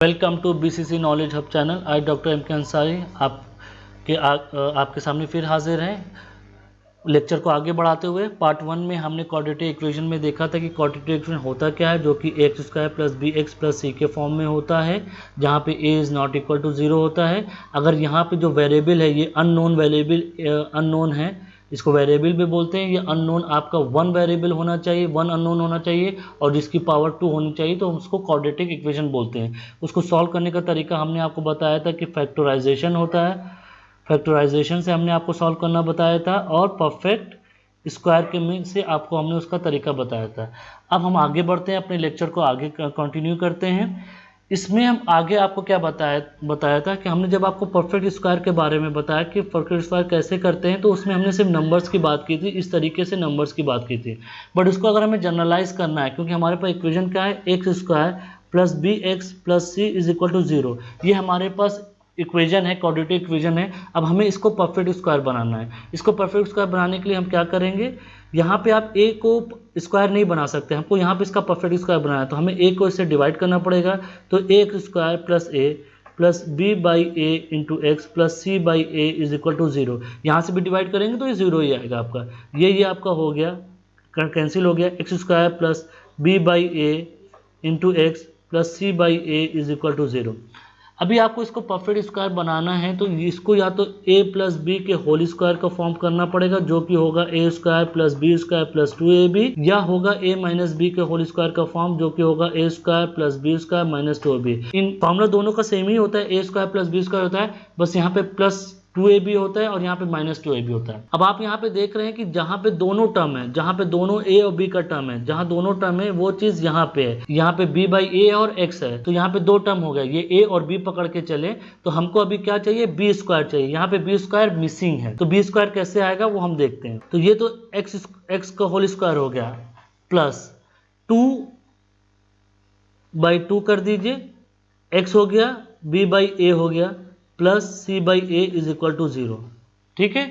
Welcome to BCC knowledge hub channel. I doctor M K Ansari आपके सामने फिर हाजिर हैं। लेक्चर को आगे बढ़ाते हुए पार्ट 1 में हमने क्वाड्रेटिक इक्वेशन में देखा था कि क्वाड्रेटिक इक्वेशन होता क्या है, जो कि x square plus b x plus c के फॉर्म में होता है, जहाँ पे a is not equal to 0 होता है। अगर यहाँ पे जो वेरिएबल है ये अननोन है, इसको वेरिएबल भी बोलते हैं। ये अननोन आपका वन वेरिएबल होना चाहिए, वन अननोन होना चाहिए और जिसकी पावर 2 होनी चाहिए, तो उसको क्वाड्रेटिक इक्वेशन बोलते हैं। उसको सॉल्व करने का तरीका हमने आपको बताया था कि फैक्टराइजेशन होता है, फैक्टराइजेशन से हमने आपको सॉल्व करना बताया था, और परफेक्ट स्क्वायर के में से आपको हमने उसका तरीका बताया था। अब हम आगे बढ़ते हैं, अपने लेक्चर को आगे कंटिन्यू करते हैं। इसमें हम आगे आपको क्या बताया था कि हमने जब आपको परफेक्ट स्क्वायर के बारे में बताया कि परफेक्ट स्क्वायर कैसे करते हैं, तो उसमें हमने सिर्फ नंबर्स की बात की थी, इस तरीके से नंबर्स की बात की थी। बट उसको अगर हमें जनरलाइज करना है, क्योंकि हमारे पास इक्वेशन क्या है, x square plus b x plus c is equal to 0, ये हमारे पास इक्वेशन है, क्वाड्रेटिक इक्वेशन है। अब हमें इसको परफेक्ट स्क्वायर बनाना है। इसको परफेक्ट स्क्वायर बनाने के लिए हम क्या करेंगे, यहाँ पे आप a को स्क्वायर नहीं बना सकते, हमको यहाँ पे इसका परफेक्ट स्क्वायर बनाना है, तो हमें a को इससे डिवाइड करना पड़ेगा। तो x square plus a plus b by a into x plus c by a is equal to 0। यहाँ से भी डिवाइड करेंगे तो ये 0 ही आएगा आपका। ये आपका हो गया, कैंसिल हो गया। X square plus b by a into x plus c by a is equal to 0। अभी आपको इसको परफेक्ट स्क्वायर बनाना है, तो इसको या तो a प्लस बी के होल स्क्वायर का फॉर्म करना पड़ेगा, जो कि होगा a square plus b square plus 2ab, या होगा a माइनस बी के होल स्क्वायर का फॉर्म, जो कि होगा a square plus b square minus 2ab। इन फॉर्मूला दोनों का सेम ही होता है, a square plus b square होता है, बस यहाँ पे प्लस 2ab होता है और यहाँ पे माइनस 2ab होता है। अब आप यहाँ पे देख रहे हैं कि जहाँ पे दोनों टर्म है, जहाँ पे दोनों a और b का टर्म है, जहाँ दोनों टर्म है वो चीज यहाँ पे है, यहाँ पे b बाई ए और x है, तो यहाँ पे दो टर्म हो गया, ये a और b पकड़ के चले। तो हमको अभी क्या चाहिए, b स्क्वायर चाहिए। यहाँ पे b स्क्वायर मिसिंग है, तो b स्क्वायर कैसे आएगा वो हम देखते हैं। तो ये तो x का होल स्क्वायर हो गया, प्लस 2 बाई 2 कर दीजिए, x हो गया, b बाई ए हो गया, plus c by a is equal to 0। ठीक है,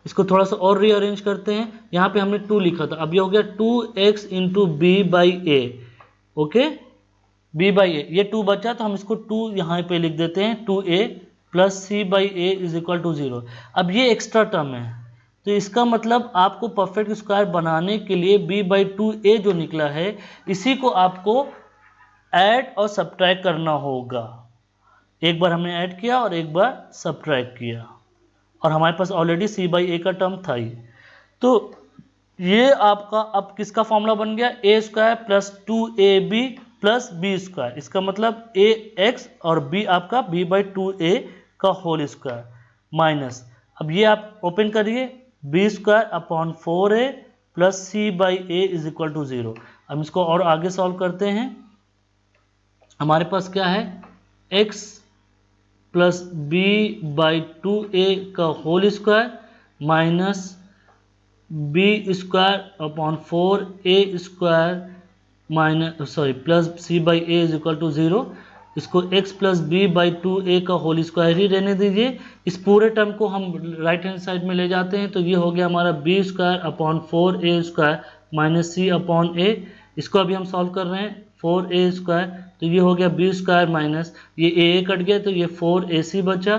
इसको थोड़ा सा और रीअरेंज करते हैं। यहाँ पे हमने 2 लिखा था, अब ये हो गया 2x into b by a. Okay, b by a, ये 2 बचा तो हम इसको 2 यहाँ पे लिख देते हैं, 2a plus c by a is equal to 0। अब ये एक्स्ट्रा टर्म है, तो इसका मतलब आपको परफेक्ट स्क्वायर बनाने के लिए b बाई 2a जो निकला है, इसी को आपको ऐड और सब्ट्रैक्ट करना होगा। एक बार हमने ऐड किया और एक बार सब्ट्रैक्ट किया, और हमारे पास ऑलरेडी सी बाई ए का टर्म था ही। तो ये आपका अब किसका फॉर्मूला बन गया, a square plus 2ab plus b square. इसका मतलब ए एक्स और बी आपका b बाई 2a का होल स्क्वायर माइनस, अब ये आप ओपन करिए, b square upon 4a plus c by a is equal to 0। हम इसको और आगे सॉल्व करते हैं। हमारे पास क्या है, x plus b by 2a का whole square minus b square upon 4a square minus plus c by a is equal to 0। इसको x plus b by 2a का होल स्क्वायर ही रहने दीजिए। इस पूरे टर्म को हम राइट हैंड साइड में ले जाते हैं, तो ये हो गया हमारा b square upon 4a square minus c upon a. इसको अभी हम सॉल्व कर रहे हैं, 4a स्क्वायर, तो ये हो गया बी स्क्वायर माइनस ये a कट गया, तो ये 4ac बचा,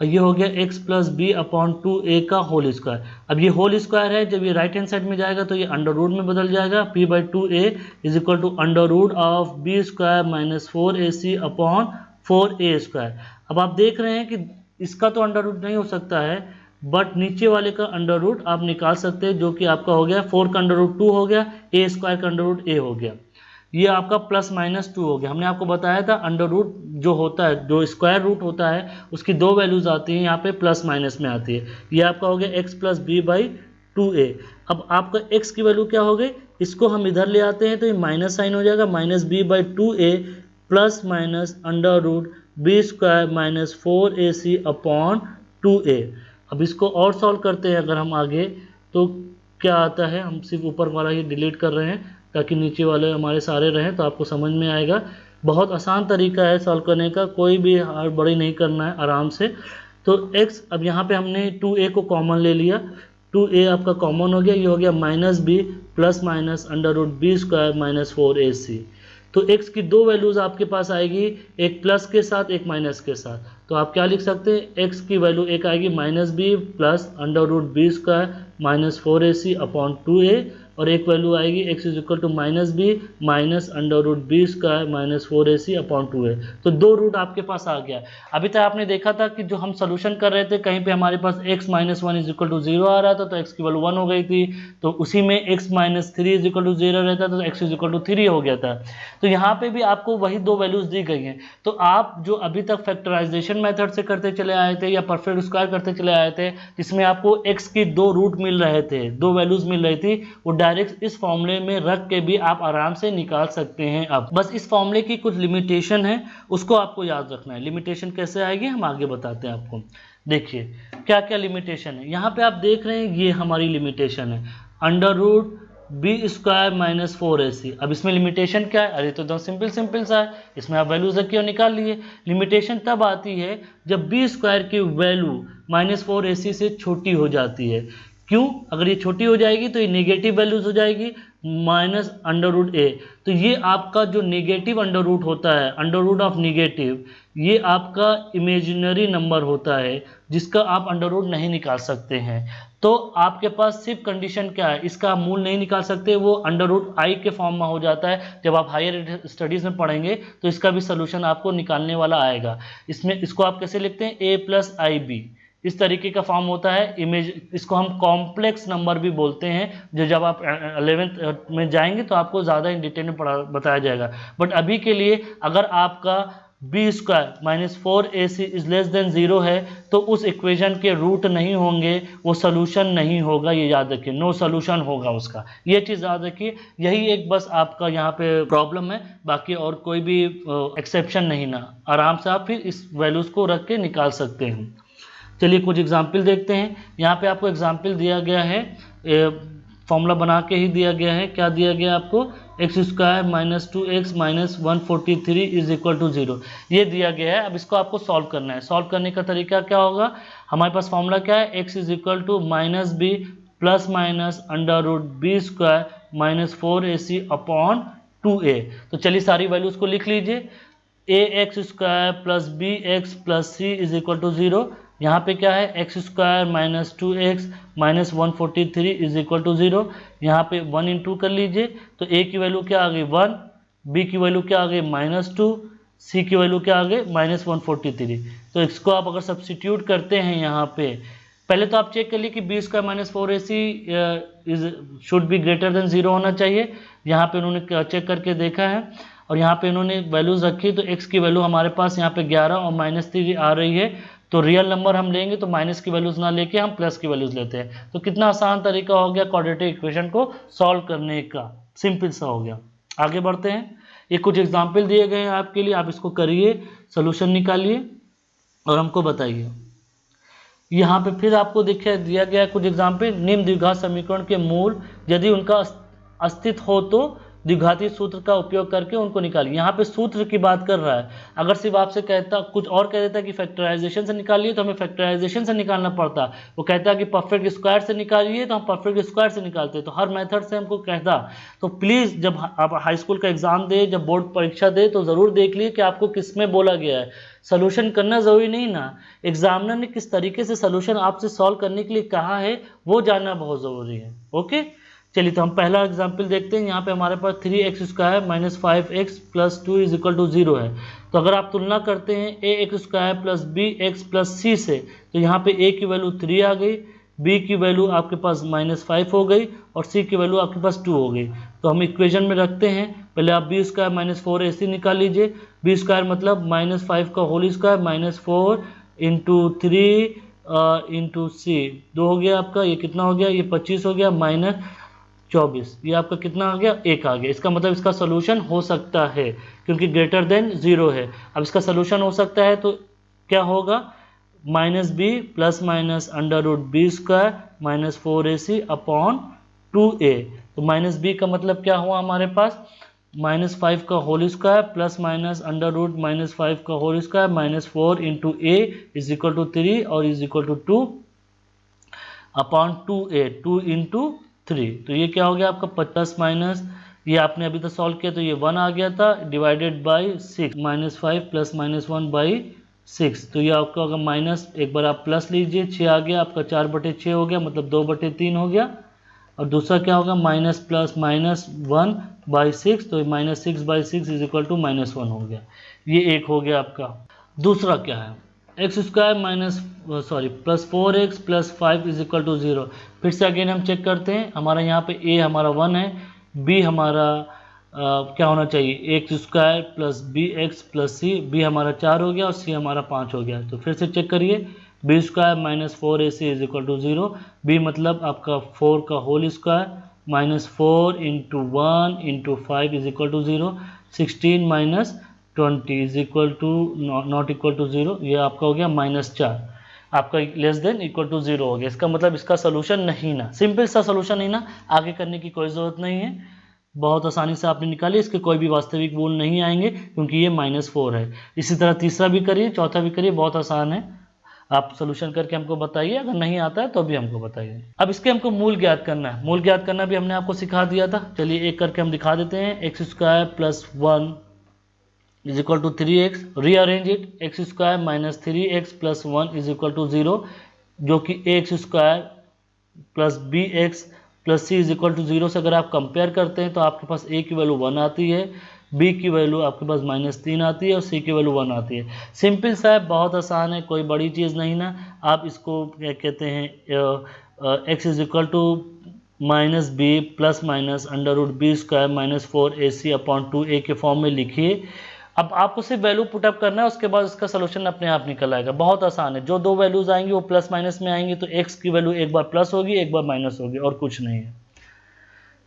और ये हो गया x plus B upon 2a का होल स्क्वायर। अब ये होल स्क्वायर है, जब ये राइट हैंड साइड में जाएगा तो ये अंडर रूट में बदल जाएगा, p by 2a is equal to under root of b square minus 4ac upon 4a square. अब आप देख रहे हैं कि इसका तो अंडर रूट नहीं हो सकता है, बट नीचे वाले का अंडर रूट आप निकाल सकते हैं, जो कि आपका हो गया 4 का अंडर रूट 2 हो गया, a स्क्वायर का अंडर रूट a हो गया, ये आपका प्लस माइनस 2 हो गया। हमने आपको बताया था अंडर रूट जो होता है, जो स्क्वायर रूट होता है, उसकी दो वैल्यूज आती हैं, यहाँ पे प्लस माइनस में आती है। ये आपका हो गया x plus b by 2a। अब आपका x की वैल्यू क्या हो गई, इसको हम इधर ले आते हैं तो ये माइनस साइन हो जाएगा, minus b by 2a plus minus under root b square minus 4ac upon 2a। अब इसको और सॉल्व करते हैं अगर हम आगे, तो क्या आता है, हम सिर्फ ऊपर वाला ही डिलीट कर रहे हैं ताकि नीचे वाले हमारे सारे रहें, तो आपको समझ में आएगा। बहुत आसान तरीका है सॉल्व करने का, कोई भी हड़बड़ी नहीं करना है, आराम से। तो x, अब यहाँ पे हमने 2a को कॉमन ले लिया, 2a आपका कॉमन हो गया, ये हो गया minus b plus minus under root b square minus 4ac। तो x की दो वैल्यूज़ आपके पास आएगी, एक प्लस के साथ एक माइनस के साथ। तो आप क्या लिख सकते हैं, x की वैल्यू एक आएगी -b plus √b² minus 4ac upon 2a, और एक वैल्यू आएगी x is equal to -b minus √b² minus 4ac upon 2a। तो दो रूट आपके पास आ गया। अभी तक आपने देखा था कि जो हम सोल्यूशन कर रहे थे कहीं पे हमारे पास x - 1 इज इक्वल टू 0 आ रहा था, तो x की वैल्यू 1 हो गई थी। तो उसी में x - 3 इज इक्वल टू 0 रहता था, तो x इज इक्वल टू 3 हो गया था। तो यहाँ पे भी आपको वही दो वैल्यूज दी गई हैं। तो आप जो अभी तक फैक्टराइजेशन मेथड से करते चले आए थे या परफेक्ट स्क्वायर करते चले आए थे, जिसमें आपको x की दो रूट मिल रहे थे, दो वैल्यूज मिल रही थी, वो डायरेक्ट इस फॉर्मूले में रख के भी आप आराम से निकाल सकते हैं। अब बस इस फॉर्मूले की कुछ लिमिटेशन है, उसको आपको याद रखना है। लिमिटेशन कैसे आएगी हम आगे बताते हैं आपको। देखिए क्या क्या लिमिटेशन है। यहाँ पे आप देख रहे हैं ये हमारी लिमिटेशन है, √b² माइनस 4ac। अब इसमें लिमिटेशन क्या है, अरे तो एकदम सिंपल सा है, इसमें आप वैल्यूज रखिए और निकाल लिए। लिमिटेशन तब आती है जब b² की वैल्यू -4ac से छोटी हो जाती है। क्यों? अगर ये छोटी हो जाएगी तो ये नेगेटिव वैल्यूज हो जाएगी, -√a। तो ये आपका जो नेगेटिव अंडर रूट होता है, अंडर रूट ऑफ नेगेटिव, ये आपका इमेजिनरी नंबर होता है जिसका आप अंडर रूट नहीं निकाल सकते हैं। तो आपके पास सिर्फ कंडीशन क्या है, इसका आप मूल नहीं निकाल सकते, वो √i के फॉर्म में हो जाता है। जब आप हायर स्टडीज में पढ़ेंगे तो इसका भी सोल्यूशन आपको निकालने वाला आएगा। इसमें इसको आप कैसे लिखते हैं, a + ib, इस तरीके का फॉर्म होता है। इमेज, इसको हम कॉम्प्लेक्स नंबर भी बोलते हैं, जो जब आप 11th में जाएंगे तो आपको ज़्यादा इन डिटेल में बताया जाएगा। बट अभी के लिए अगर आपका b² - 4ac is less than 0 है तो उस इक्वेशन के रूट नहीं होंगे, वो सोल्यूशन नहीं होगा, ये याद रखिए, नो सोल्यूशन होगा उसका, ये चीज़ याद रखिए। यही एक बस आपका यहाँ पे प्रॉब्लम है, बाकी और कोई भी एक्सेप्शन नहीं ना। आराम से आप फिर इस वैल्यूज़ को रख के निकाल सकते हैं। चलिए कुछ एग्जाम्पल देखते हैं। यहाँ पे आपको एग्जाम्पल दिया गया है, फॉर्मूला बना के ही दिया गया है। क्या दिया गया आपको, x² - 2x - 143 is equal to 0, ये दिया गया है। अब इसको आपको सॉल्व करना है। सॉल्व करने का तरीका क्या होगा, हमारे पास फॉर्मूला क्या है, x is equal to -b plus minus √b² minus 4ac upon 2a। तो चलिए सारी वैल्यूज को लिख लीजिए। ax² plus bx plus c is equal to 0। यहाँ पे क्या है, x² - 2x - 143 is equal to 0। यहाँ पे 1 इंटू कर लीजिए, तो a की वैल्यू क्या आ गई 1, b की वैल्यू क्या आ गई -2, c की वैल्यू क्या आ गई -143। तो इसको आप अगर सब्सटीट्यूट करते हैं यहाँ पे, पहले तो आप चेक कर लिए कि b² - 4ac is should be greater than 0 होना चाहिए। यहाँ पे उन्होंने चेक करके देखा है और यहाँ पे इन्होंने वैल्यूज रखी, तो x की वैल्यू हमारे पास यहाँ पे 11 और -3 आ रही है। तो रियल नंबर हम लेंगे तो माइनस की वैल्यूज ना लेके हम प्लस की वैल्यूज लेते हैं। तो कितना आसान तरीका हो गया क्वाड्रेटिक इक्वेशन को सॉल्व करने का, सिंपल सा हो गया। आगे बढ़ते हैं। ये कुछ एग्जाम्पल दिए गए हैं आपके लिए, आप इसको करिए, सोल्यूशन निकालिए और हमको बताइए। यहाँ पे फिर आपको दिया गया कुछ एग्जाम्पल। निम्न द्विघात समीकरण के मूल यदि उनका अस्तित्व हो तो द्विघाती सूत्र का उपयोग करके उनको निकालिए। यहाँ पे सूत्र की बात कर रहा है। अगर सिर्फ आपसे कहता कुछ और कह देता कि फैक्टराइजेशन से निकालिए तो हमें फैक्टराइजेशन से निकालना पड़ता। वो कहता कि परफेक्ट स्क्वायर से निकालिए तो हम परफेक्ट स्क्वायर से निकालते, तो हर मेथड से हमको कहता। तो प्लीज़ जब आप हाई स्कूल का एग्जाम दे, जब बोर्ड परीक्षा दे, तो ज़रूर देख लिए कि आपको किस में बोला गया है। सोल्यूशन करना ज़रूरी नहीं ना, एग्जामिनर ने किस तरीके से सोल्यूशन आपसे सॉल्व करने के लिए कहा है वो जानना बहुत ज़रूरी है। ओके, चलिए तो हम पहला एग्जाम्पल देखते हैं। यहाँ पे हमारे पास 3x² - 5x plus 2 is equal to 0 है। तो अगर आप तुलना करते हैं ax² plus bx plus c से, तो यहाँ पे a की वैल्यू 3 आ गई, b की वैल्यू आपके पास -5 हो गई और c की वैल्यू आपके पास 2 हो गई। तो हम इक्वेशन में रखते हैं। पहले आप b² - 4ac निकाल लीजिए। b² मतलब -5 का whole square minus 4 into 3 into c, 2 हो गया आपका। ये कितना हो गया, ये 25 हो गया, -24, ये आपका कितना आ गया, 1 आ गया। इसका मतलब इसका सोल्यूशन हो सकता है क्योंकि ग्रेटर देन 0 है। अब इसका सोल्यूशन हो सकता है तो क्या होगा, -b plus minus √b² minus 4ac upon 2a। तो -b का मतलब क्या हुआ हमारे पास, -5 का होल स्क्वायर प्लस माइनस √-5 का whole square minus 4 into a is equal to 3 और is equal to 2 upon 2a, 2 into 3। तो ये क्या हो गया आपका 50 माइनस ये आपने अभी तक सॉल्व किया तो ये 1 आ गया था, डिवाइडेड बाई 6 -5 प्लस -1 बाई 6, तो ये आपका होगा माइनस, एक बार आप प्लस लीजिए, 6 आ गया आपका, 4/6 हो गया, मतलब 2/3 हो गया। और दूसरा क्या होगा, माइनस प्लस -1/6, तो -6/6 इज इक्वल टू -1 हो गया। ये एक हो गया आपका। दूसरा क्या है, x² plus 4x plus 5 is equal to 0। फिर से अगेन हम चेक करते हैं, हमारा यहाँ पे a हमारा 1 है, b हमारा क्या होना चाहिए, x² plus bx plus c, b हमारा 4 हो गया और c हमारा 5 हो गया। तो फिर से चेक करिए, b² minus 4ac is equal to 0, b मतलब आपका 4 का whole square minus 4 into 1 into 5 is equal to 0, 16 minus 20 is equal to not equal to 0, ये आपका हो गया -4, आपका लेस देन इक्वल टू 0 हो गया। इसका मतलब इसका सोल्यूशन नहीं ना, सिंपल सा सोल्यूशन नहीं ना, आगे करने की कोई ज़रूरत नहीं है, बहुत आसानी से आपने निकाली, इसके कोई भी वास्तविक मूल नहीं आएंगे क्योंकि ये -4 है। इसी तरह तीसरा भी करिए, चौथा भी करिए, बहुत आसान है, आप सोल्यूशन करके हमको बताइए, अगर नहीं आता है तो भी हमको बताइए। अब इसके हमको मूल ज्ञात करना है, मूल ज्ञात करना भी हमने आपको सिखा दिया था, चलिए एक करके हम दिखा देते हैं। x² plus 1 is equal to 3x, rearrange it, x² minus 3x plus 1 is equal to 0, जो कि ax² plus bx plus c is equal to 0 से अगर आप कंपेयर करते हैं तो आपके पास a की वैल्यू 1 आती है, b की वैल्यू आपके पास -3 आती है और c की वैल्यू 1 आती है। सिंपल सा है, बहुत आसान है, कोई बड़ी चीज़ नहीं ना। आप इसको क्या कहते हैं, x is equal to minus b plus minus √b² minus 4ac upon 2a के फॉर्म में लिखिए। अब आपको सिर्फ वैल्यू पुटअप करना है, उसके बाद उसका सोल्यूशन अपने आप निकल आएगा, बहुत आसान है। जो दो वैल्यूज आएंगी वो प्लस माइनस में आएंगी, तो x की वैल्यू एक बार प्लस होगी एक बार माइनस होगी, और कुछ नहीं है।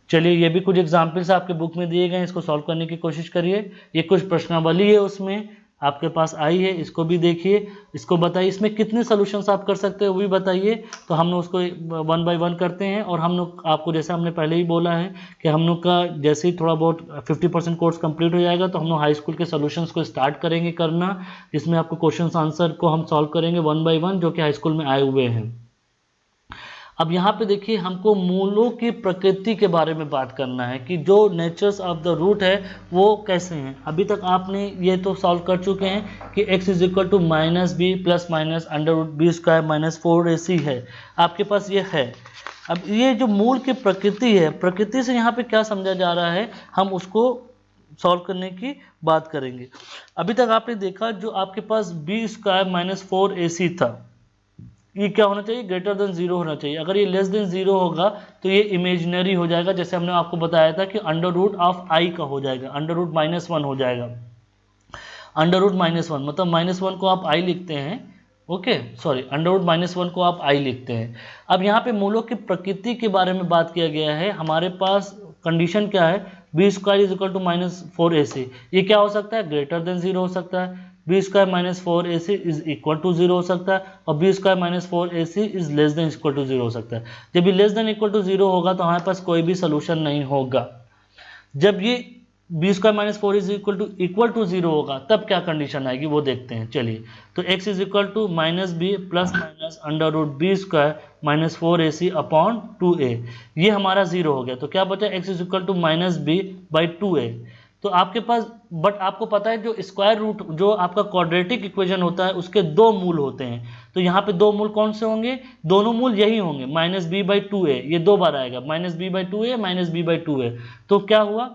चलिए ये भी कुछ एग्जाम्पल्स आपके बुक में दिए गए हैं, इसको सॉल्व करने की कोशिश करिए। ये कुछ प्रश्नावली है उसमें आपके पास आई है, इसको भी देखिए, इसको बताइए इसमें कितने सोल्यूशंस आप कर सकते हैं वो भी बताइए। तो हम लोग उसको 1 बाय 1 करते हैं, और हम लोग आपको जैसे हमने पहले ही बोला है कि हम लोग का जैसे ही थोड़ा बहुत 50% कोर्स कंप्लीट हो जाएगा तो हम लोग हाई स्कूल के सोल्यूशंस को स्टार्ट करेंगे करना, जिसमें आपको क्वेश्चन आंसर को हम सॉल्व करेंगे 1 बाय 1 जो कि हाई स्कूल में आए हुए हैं। अब यहाँ पे देखिए हमको मूलों की प्रकृति के बारे में बात करना है कि जो नेचर्स ऑफ द रूट है वो कैसे हैं। अभी तक आपने ये तो सॉल्व कर चुके हैं कि x is equal to -b plus minus √b² minus 4ac है, आपके पास ये है। अब ये जो मूल की प्रकृति है, प्रकृति से यहाँ पे क्या समझा जा रहा है, हम उसको सॉल्व करने की बात करेंगे। अभी तक आपने देखा जो आपके पास b² माइनस 4ac था, ये क्या होना चाहिए, ग्रेटर देन 0 होना चाहिए। अगर ये लेस देन 0 होगा तो ये इमेजिनरी हो जाएगा, जैसे हमने आपको बताया था कि √i का हो जाएगा, √-1 हो जाएगा। √-1 मतलब -1 को आप i लिखते हैं, ओके सॉरी, √-1 को आप i लिखते हैं। अब यहाँ पे मूलों की प्रकृति के बारे में बात किया गया है। हमारे पास कंडीशन क्या है, b² is equal to -4ac, ये क्या हो सकता है, ग्रेटर देन 0 हो सकता है, b² minus 4ac is equal to 0 हो सकता है, और b² minus 4ac is less than equal to 0 हो सकता है। जब ये लेस देन इक्वल टू 0 होगा तो हमारे पास कोई भी सोल्यूशन नहीं होगा। जब ये b² minus 4 is equal to 0 होगा तब क्या कंडीशन आएगी वो देखते हैं। चलिए, तो x is equal to -b plus minus √b² minus 4ac upon 2a, ये हमारा 0 हो गया। तो क्या बचा, x is equal to -b by 2a। तो आपके पास, बट आपको पता है जो स्क्वायर रूट, जो आपका क्वाड्रेटिक इक्वेशन होता है उसके दो मूल होते हैं। तो यहाँ पे दो मूल कौन से होंगे, दोनों मूल यही होंगे, -b बाई 2a, ये दो बार आएगा, -b by 2a minus b by 2a। तो क्या हुआ,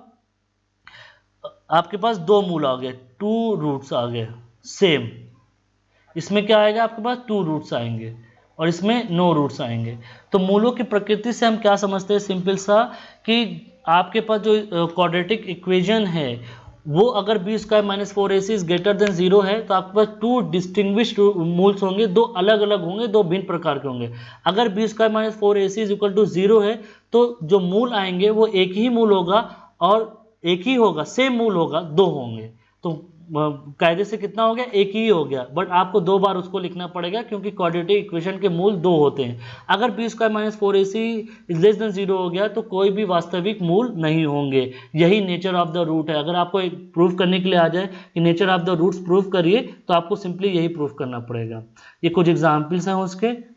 आपके पास दो मूल आ गए, 2 रूट्स आ गए सेम। इसमें क्या आएगा, आपके पास 2 रूट्स आएंगे और इसमें नो रूट्स आएंगे। तो मूलों की प्रकृति से हम क्या समझते हैं, सिंपल सा, कि आपके पास जो क्वाड्रेटिक इक्वेशन है वो अगर b² minus 4ac is greater than 0 है तो आपके पास 2 डिस्टिंग्विश्ड मूल्स होंगे, दो अलग अलग होंगे, दो भिन्न प्रकार के होंगे। अगर b² minus 4ac is equal to 0 है तो जो मूल आएंगे वो एक ही मूल होगा, और एक ही होगा, सेम मूल होगा, दो होंगे। तो कायदे से कितना हो गया, एक ही हो गया, बट आपको 2 बार उसको लिखना पड़ेगा क्योंकि क्वाड्रेटिक इक्वेशन के मूल 2 होते हैं। अगर b square minus 4ac is less than 0 हो गया तो कोई भी वास्तविक मूल नहीं होंगे। यही नेचर ऑफ द रूट है। अगर आपको एक प्रूफ करने के लिए आ जाए कि nature of the roots proof करिए तो आपको सिंपली यही प्रूफ करना पड़ेगा। ये कुछ एग्जाम्पल्स हैं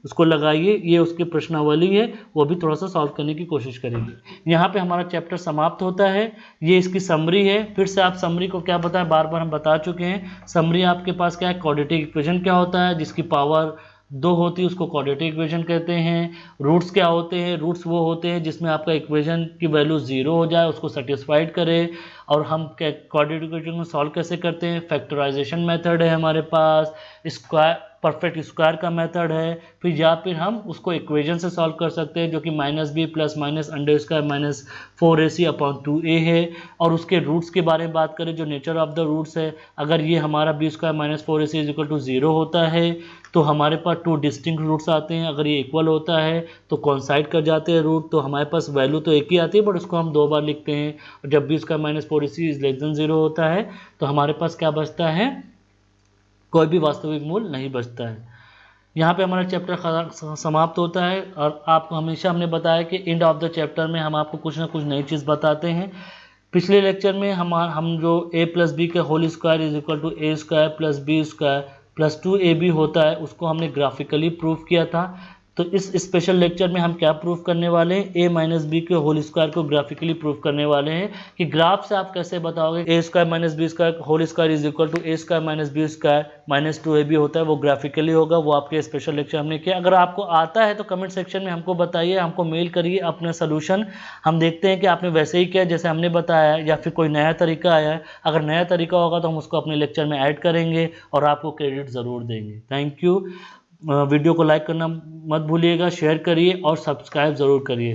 उसको लगाइए, ये उसकी प्रश्नावली है, वो भी थोड़ा सा सॉल्व करने की कोशिश करेंगे। यहाँ पे हमारा चैप्टर समाप्त होता है। ये इसकी समरी है। फिर से आप समरी को क्या बताएं, बार बार हम बता चुके हैं। समरी आपके पास क्या है, क्वाड्रेटिक इक्वेशन क्या होता है, जिसकी पावर 2 होती है उसको क्वाड्रेटिक इक्वेशन कहते हैं। रूट्स क्या होते हैं, रूट्स वो होते हैं जिसमें आपका इक्वेशन की वैल्यू 0 हो जाए, उसको सेटिस्फाइड करे। और हम क्वाड्रेटिक इक्वेशन को सॉल्व कैसे करते हैं, फैक्टराइजेशन मेथड है हमारे पास, स्क्वायर परफेक्ट स्क्वायर का मेथड है, फिर हम उसको इक्वेशन से सॉल्व कर सकते हैं जो कि -b plus minus under square minus 4ac upon 2a है। और उसके रूट्स के बारे में बात करें जो नेचर ऑफ द रूट्स है, अगर ये हमारा b square minus 4ac is equal to 0 होता है तो हमारे पास 2 डिस्टिंक्ट रूट्स आते हैं। अगर ये इक्वल होता है तो कॉन्साइड कर जाते हैं रूट, तो हमारे पास वैल्यू तो एक ही आती है बट उसको हम 2 बार लिखते हैं। और जब b square minus 4ac is less than 0 होता है तो हमारे पास क्या बचता है, कोई भी वास्तविक मूल नहीं बचता है। यहाँ पे हमारा चैप्टर समाप्त होता है। और आपको हमेशा हमने बताया कि एंड ऑफ द चैप्टर में हम आपको कुछ ना कुछ नई चीज़ बताते हैं। पिछले लेक्चर में हम जो a प्लस बी का whole square is equal to a square plus b square plus 2ab होता है उसको हमने ग्राफिकली प्रूफ किया था। तो इस स्पेशल लेक्चर में हम क्या प्रूफ करने वाले हैं, a माइनस बी के होल स्क्वायर को ग्राफिकली प्रूफ करने वाले हैं कि ग्राफ से आप कैसे बताओगे a square minus b square whole square is equal to a square minus b square minus 2ab होता है, वो ग्राफिकली होगा। वो आपके स्पेशल लेक्चर हमने किया। अगर आपको आता है तो कमेंट सेक्शन में हमको बताइए, हमको मेल करिए अपना सोल्यूशन। हम देखते हैं कि आपने वैसे ही किया जैसे हमने बताया है या फिर कोई नया तरीका आया है। अगर नया तरीका होगा तो हम उसको अपने लेक्चर में ऐड करेंगे और आपको क्रेडिट ज़रूर देंगे। Thank you. वीडियो को लाइक करना मत भूलिएगा, शेयर करिए और सब्सक्राइब ज़रूर करिए।